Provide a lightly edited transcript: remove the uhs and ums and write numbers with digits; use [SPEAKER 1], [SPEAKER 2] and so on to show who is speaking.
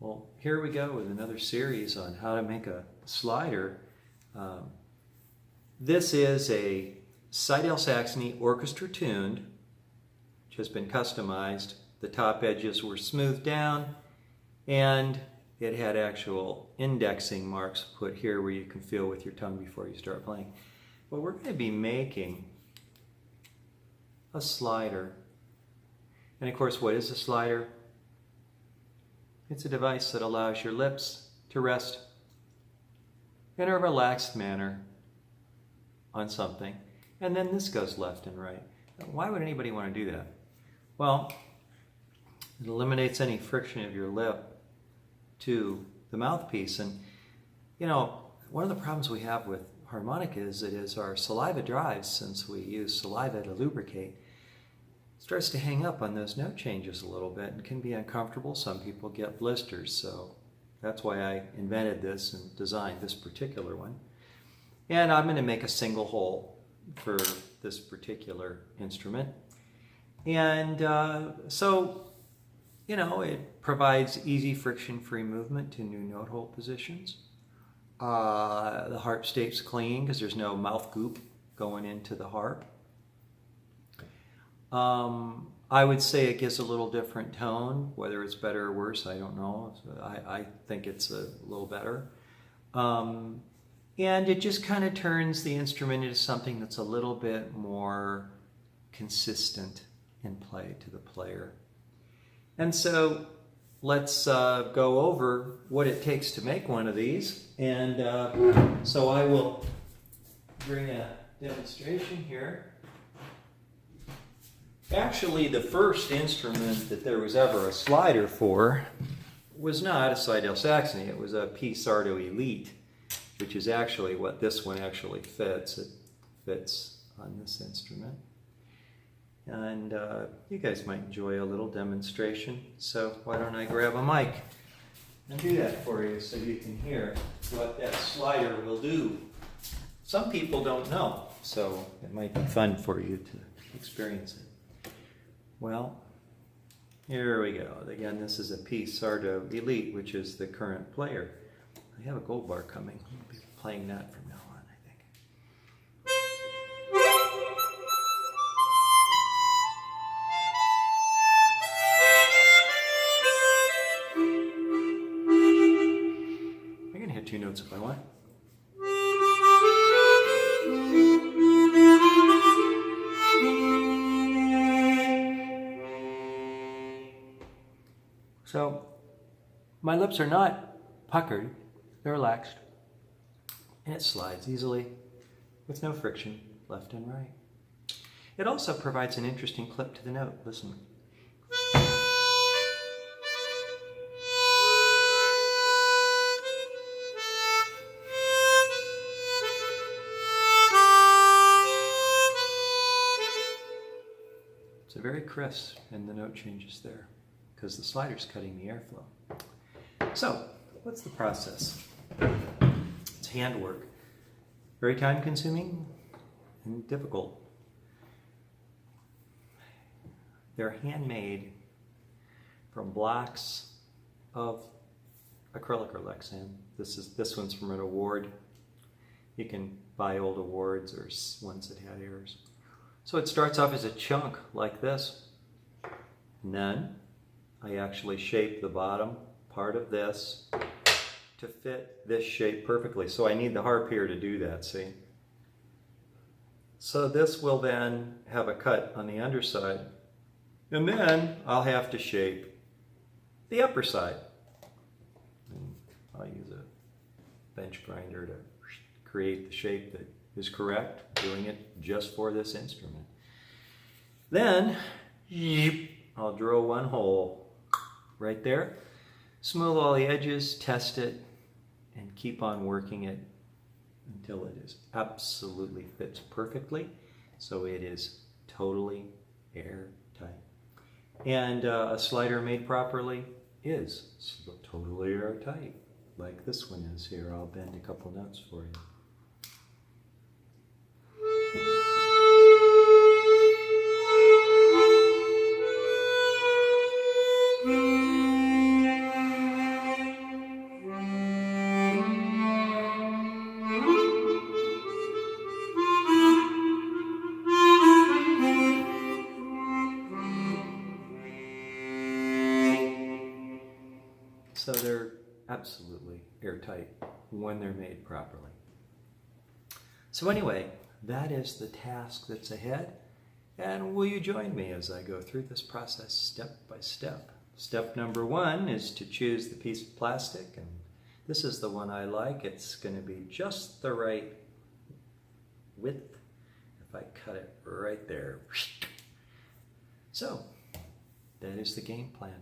[SPEAKER 1] Well, here we go with another series on how to make a slider. This is a Seydel Saxony orchestra tuned, which has been customized. The top edges were smoothed down, and it had actual indexing marks put here where you can feel with your tongue before you start playing. But we're going to be making a slider. And of course, what is a slider? It's a device that allows your lips to rest in a relaxed manner on something. And then this goes left and right. Why would anybody want to do that? Well, it eliminates any friction of your lip to the mouthpiece. And, you know, one of the problems we have with harmonica is that as our saliva dries, since we use saliva to lubricate, it starts to hang up on those note changes a little bit and can be uncomfortable. Some people get blisters, so that's why I invented this and designed this particular one. And I'm going to make a single hole for this particular instrument. And so, you know, it provides easy friction-free movement to new note hole positions. The harp stays clean because there's no mouth goop going into the harp. I would say it gives a little different tone. Whether it's better or worse, I don't know. I think it's a little better. And it just kind of turns the instrument into something that's a little bit more consistent in play to the player. And so let's go over what it takes to make one of these. And so I will bring a demonstration here. Actually, the first instrument that there was ever a slider for was not a Seydel Saxony. It was a P. Sardo Elite, which is actually what this one actually fits. It fits on this instrument. And you guys might enjoy a little demonstration. So why don't I grab a mic and do that for you so you can hear what that slider will do. Some people don't know, so it might be fun for you to experience it. Well, here we go. Again, this is a P. Sardo Elite, which is the current player. I have a gold bar coming. I'll be playing that from now on, I think. I can hit two notes if I want. So, my lips are not puckered, they're relaxed, and it slides easily with no friction left and right. It also provides an interesting clip to the note. Listen. It's very crisp in the note changes there, because the slider's cutting the airflow. So, what's the process? It's handwork. Very time-consuming and difficult. They're handmade from blocks of acrylic or Lexan. This one's from an award. You can buy old awards or ones that had errors. So it starts off as a chunk like this, and then I actually shape the bottom part of this to fit this shape perfectly. So I need the harp here to do that, see? So this will then have a cut on the underside. And then I'll have to shape the upper side. And I'll use a bench grinder to create the shape that is correct, doing it just for this instrument. Then I'll drill one hole right there, smooth all the edges, test it, and keep on working it until it is absolutely fits perfectly, so it is totally airtight. And a slider made properly is totally airtight, like this one is here. I'll bend a couple notes for you. so they're absolutely airtight when they're made properly. So anyway, that is the task that's ahead. And will you join me as I go through this process step by step? Step number 1 is to choose the piece of plastic, and this is the one I like. It's going to be just the right width if I cut it right there. So, that is the game plan.